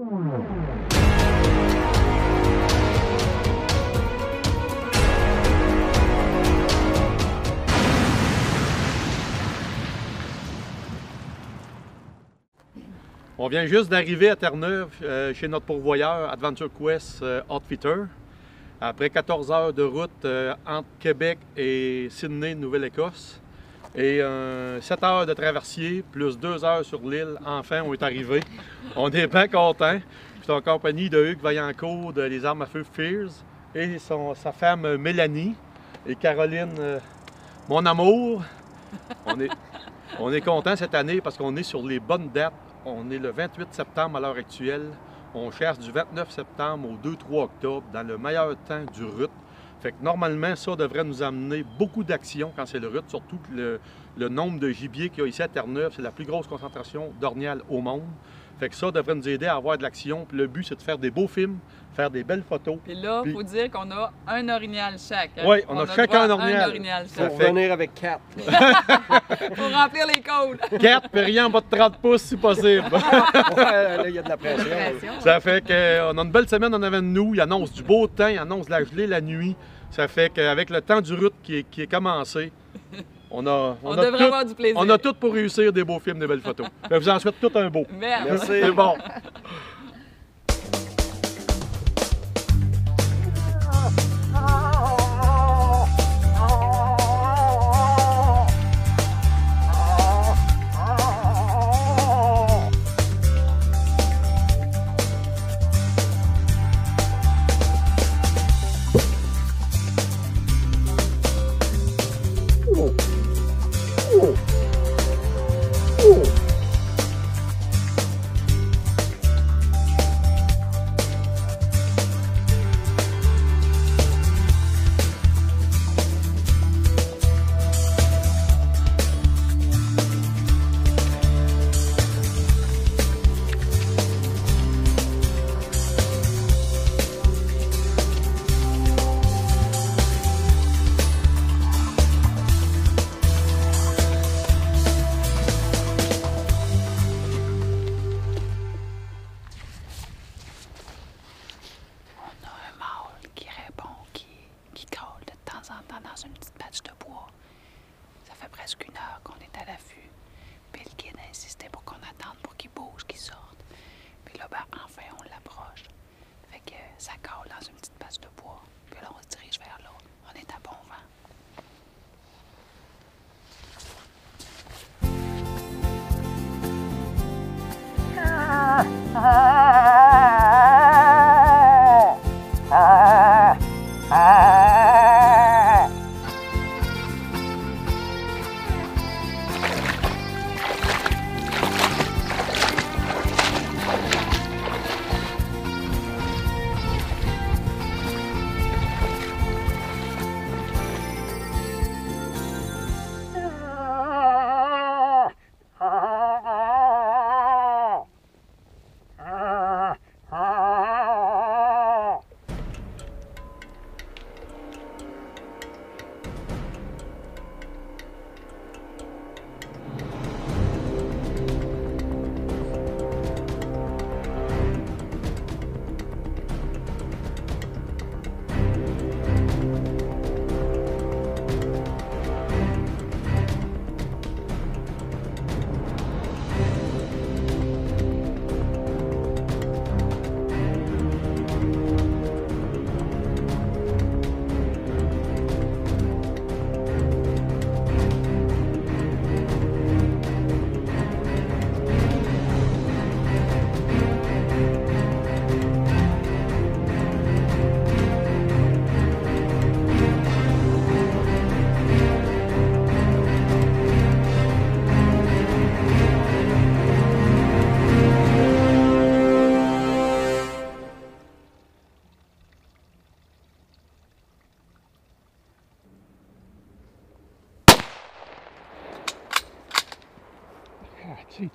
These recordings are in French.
On vient juste d'arriver à Terre-Neuve chez notre pourvoyeur Adventure Quest Outfitter. Après 14 heures de route entre Québec et Sydney, Nouvelle-Écosse. Et 7 heures de traversier, plus 2 heures sur l'île, enfin on est arrivé. On est bien contents. Je suis en compagnie de Hugues Vaillancourt de Les Armes à Feu Fears et sa femme Mélanie et Caroline, mon amour. On est contents cette année parce qu'on est sur les bonnes dates. On est le 28 septembre à l'heure actuelle. On cherche du 29 septembre au 2-3 octobre dans le meilleur temps du RUT. Fait que normalement, ça devrait nous amener beaucoup d'actions quand c'est le RUT, surtout que le nombre de gibier qu'il y a ici à Terre-Neuve, c'est la plus grosse concentration d'orignal au monde. Fait que ça devrait nous aider à avoir de l'action. Puis le but, c'est de faire des beaux films, faire des belles photos. Puis là, il faut dire qu'on a un orignal chaque. Hein? Oui, on a chacun un orignal. Il faut venir avec 4. Pour remplir les codes. 4, puis rien en bas de 30 pouces si possible. Ouais, là, il y a de la pression. Ça fait qu'on a une belle semaine en avant de nous. Il annonce du beau temps, il annonce de la gelée la nuit. Ça fait qu'avec le temps du RUT qui est commencé, on devrait avoir du plaisir. On a tout pour réussir des beaux films, des belles photos. Je vous en souhaite tout un beau. Merci. C'est bon. Dans une petite patch de bois. Ça fait presque 1 heure qu'on est à l'affût. Puis le guide a insisté pour qu'on attende pour qu'il bouge, qu'il sorte. Puis là, ben, enfin, on l'approche. Fait que ça cale dans une petite patch de bois. Puis là, on se dirige vers l'autre. On est à bon vent.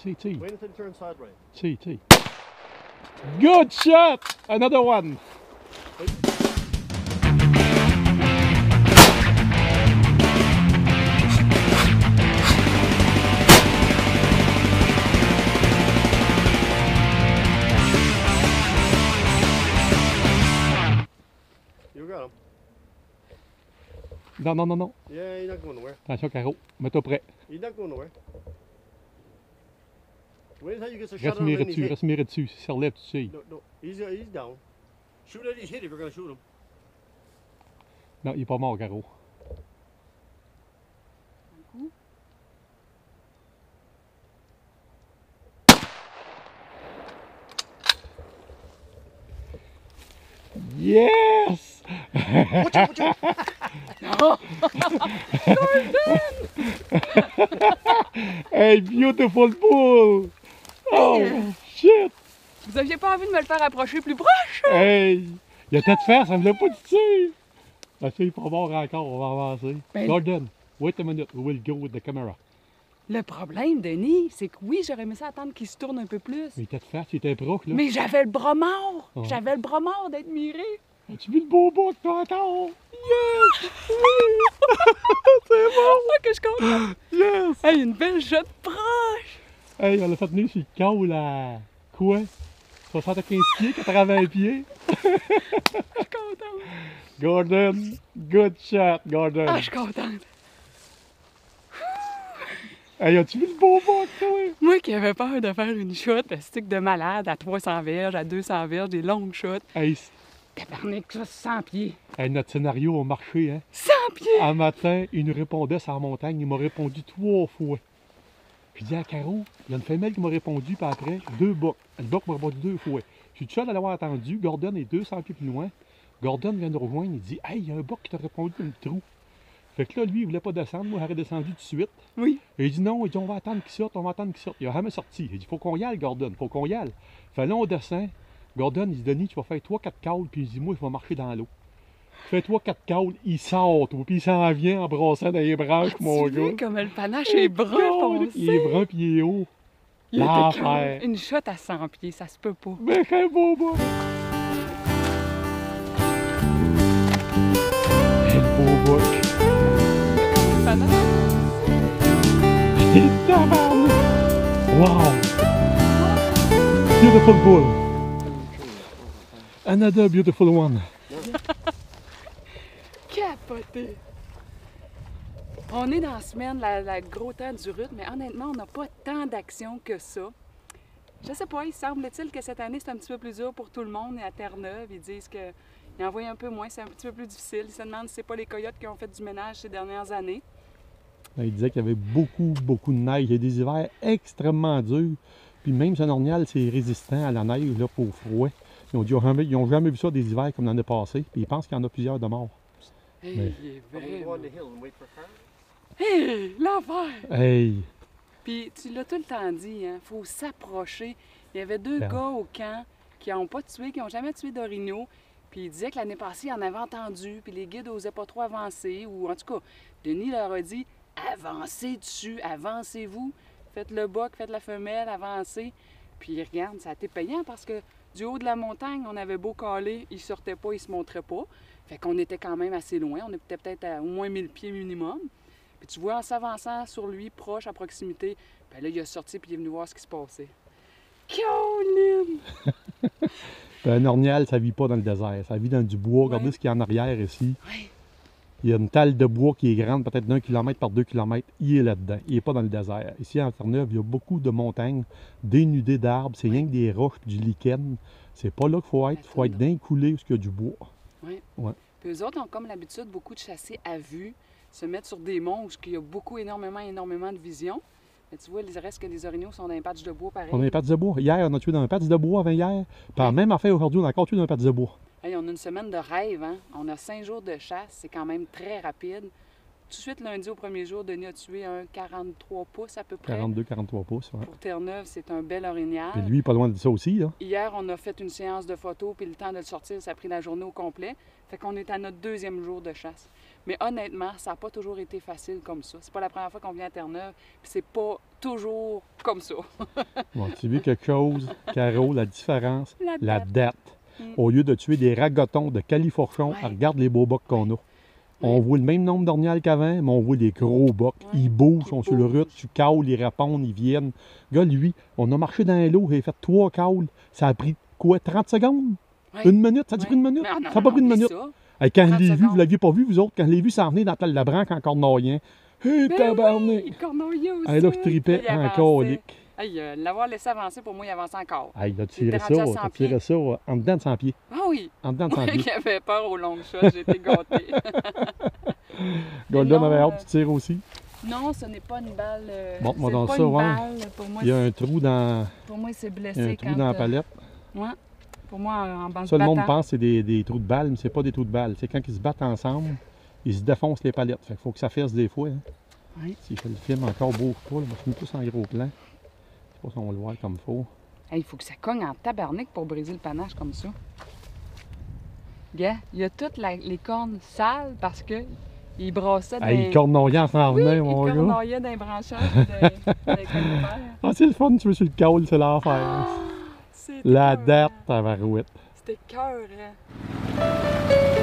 T. Wait until you turn sideways. T. Good shot! Another one. Non, non, non, non. Yeah, he's not going nowhere. Attention, Caro. Mets-toi prêt. He's not going nowhere. Wait until you get a shot Reste on him miré and he's dessus, hit. reste miré dessus. Si ça relève, tu sais. No, no, he's down. Shoot at his hit if you're going to shoot him. Non, il est pas mort, Caro. Yes! Watch out, watch out! Hey, beautiful bull! Oh, shit! Vous aviez pas envie de me le faire approcher plus proche? Hey! Il a peut-être faire, ça me l'a pas dit tir! La fille pas mort encore, on va avancer. Ben- Gordon, wait a minute, we will go with the camera. Le problème, Denis, c'est que oui, j'aurais aimé ça attendre qu'il se tourne un peu plus. Mais il était de faire, tu étais proche, là. Mais j'avais le bras mort! Oh. J'avais le bras mort d'être miré! As-tu vu le beau bout que t'as encore? Yes! Oui! C'est bon! Ah, que je compte! Yes! Hey, une belle shot proche! Hey, on l'a fait venir sur le câble à quoi? 75 pieds, 80 pieds. Je suis contente! Gordon, good shot, Gordon. Ah, je suis contente! Hey, as-tu vu le beau bout, toi? Moi qui avais peur de faire une shot, un stick de malade à 300 verges, à 200 verges, des longues shots. Hey, Tabarnak, ça, 100 pieds! hey, notre scénario a marché, hein? 100 pieds! Un matin, il nous répondait sur la montagne. Il m'a répondu 3 fois. J'ai dit à Caro, il y a une femelle qui m'a répondu, puis après, 2 bocs. Le boc m'a répondu 2 fois. Je suis tout seul à l'avoir attendu. Gordon est 200 pieds plus loin. Gordon vient nous rejoindre. Il dit, hey, il y a un boc qui t'a répondu dans le trou. Fait que là, lui, il voulait pas descendre. Moi, j'aurais descendu tout de suite. Oui. Et il dit, non, il dit, on va attendre qu'il sorte, on va attendre qu'il sorte. Il a jamais sorti. Il dit, faut qu'on y aille, Gordon, faut qu'on y aille. Fait là, on descend. Gordon, il dit, Denis, tu vas faire 3-4 caules, puis il dit, moi, je vais marcher dans l'eau. Fais 3-4 caules, il sort, toi, puis il s'en vient en brassant dans les branches, mon Tu gars. vois comme le panache est brun foncé. Il est brun, puis il est haut. Il était l'enfer. cœur. Une shot à 100 pieds, ça se peut pas. Mais quel beau bout! Quel beau bout! Le panache. Il est tabarnak! Wow! Beautiful bull! Another beautiful one! Capoté! On est dans la semaine, la gros temps du RUT, mais honnêtement, on n'a pas tant d'action que ça. Je sais pas, il semble-t-il que cette année, c'est un petit peu plus dur pour tout le monde. Et à Terre-Neuve, ils disent qu'ils envoient un peu moins, c'est un petit peu plus difficile. Ils se demandent si c'est pas les coyotes qui ont fait du ménage ces dernières années. Il disait qu'il y avait beaucoup de neige. Il y a des hivers extrêmement durs. Puis même Jean Ornial, c'est résistant à la neige, là, au froid. Ils ont jamais vu ça des hivers comme l'année passée. Puis ils pensent qu'il y en a plusieurs de morts. Hey, Mais- il est I'm going to go vraiment... on the hill and wait for cars. Hey, l'enfer! Hey! Puis tu l'as tout le temps dit, hein, faut s'approcher. Il y avait 2 Ben. gars au camp qui n'ont pas tué, qui n'ont jamais tué d'orignaux. Puis ils disaient que l'année passée, ils en avaient entendu, puis les guides n'osaient pas trop avancer. Ou en tout cas, Denis leur a dit avancez dessus, avancez-vous, faites le boc, faites la femelle, avancez. Puis regarde, ça a été payant parce que du haut de la montagne, on avait beau caler, ils sortaient pas, ils se montraient pas. Fait qu'on était quand même assez loin, on était peut-être à au moins 1000 pieds minimum. Puis tu vois, en s'avançant sur lui, proche, à proximité, ben là, il a sorti puis il est venu voir ce qui se passait. Caroline! Puis un ornial, ça vit pas dans le désert. Ça vit dans du bois. Regardez Ouais. ce qu'il y a en arrière ici. Oui. Il y a une talle de bois qui est grande, peut-être d'1 kilomètre par 2 kilomètres. Il est là-dedans. Il n'est pas dans le désert. Ici, à Terre-Neuve, il y a beaucoup de montagnes dénudées d'arbres. C'est rien que des roches et du lichen. C'est pas là qu'il faut être. Il faut être d'un coulé où il y a du bois. Puis eux autres ont comme l'habitude beaucoup de chasser à vue, se mettre sur des monts où il y a beaucoup, énormément de vision. Mais tu vois, il reste que les orignaux sont dans un patch de bois pareil. On a un patch de bois. Hier, on a tué dans un patch de bois avant hier. Puis la même affaire aujourd'hui, on a encore tué dans un patch de bois. Hey, on a une semaine de rêve, hein? On a 5 jours de chasse, c'est quand même très rapide. Tout de suite, lundi, au premier jour, Denis a tué un 43 pouces à peu près. 42-43 pouces. Ouais. Pour Terre-Neuve, c'est un bel orignal. Puis lui, pas loin de ça aussi. Là. Hier, on a fait une séance de photos, puis le temps de le sortir, ça a pris la journée au complet. Fait qu'on est à notre 2e jour de chasse. Mais honnêtement, ça n'a pas toujours été facile comme ça. C'est pas la première fois qu'on vient à Terre-Neuve, puis c'est pas toujours comme ça. Bon, tu as vu quelque chose, Caro, la différence, la date. Mm. Au lieu de tuer des ragotons de califorchons, Ouais. regarde les beaux bocs qu'on a. On voit le même nombre d'orniales qu'avant, mais on voit des gros bocs. Ouais, Ils bougent, qui sont sur le bougent. route, tu caules, ils répondent, ils viennent. Gars, lui, on a marché dans l'eau, il a fait 3 caules. Ça a pris quoi, 30 secondes? Ouais. 1 minute? Ça a pris Ouais. 1 minute? Mais non, Ça n'a pas pris 1 oublie minute. ça. Hey, quand je 30 l'ai vu, secondes. vous l'aviez pas vu, vous autres, quand je l'ai vu s'en venir dans la branche en cornoyant. Hé, Ben tabarnak! oui, cornoyer aussi. Hey, là, je tripais Il avançait. encore, Lick. Hey, l'avoir laissé avancer, pour moi, il avançait encore. Hey, il a Il tiré était ça, rendu à 100 t'as tiré ça en dedans de 100 pieds. Ah oui! En dedans de 100 Moi pieds. qui avait peur au long shot, j'ai été gâtée. Golden non, avait hâte, tu tires aussi. Non, ce n'est pas une balle. Montre-moi c'est donc pas ça, une ouais. balle. Pour moi, Il y a un trou dans, pour moi c'est il y a blessé un trou quand. dans la palette. Ouais. Pour moi, en bande Ça, le monde battant. pense que c'est des trous de balles, mais c'est pas des trous de balles. C'est quand ils se battent ensemble, ils se défoncent les palettes. Fait qu'il faut que ça fasse des fois. Hein. Oui. Si je fais le film encore beaucoup pas, là, moi, je mets plus en gros plan. Je sais pas si on va le voir comme il faut. Hey, il faut que ça cogne en tabarnak pour briser le panache comme ça. Gars, il y a toutes les cornes sales parce que il brassait dans Hey, cornoyant s'en oui, venait, il mon gars. cornoyait dans les branchages des conifères. Ah, c'est le fun, tu veux sur le câble, c'est l'enfer. Ah, c'était La écœurant. date, tabarouette. C'était cœur, hein.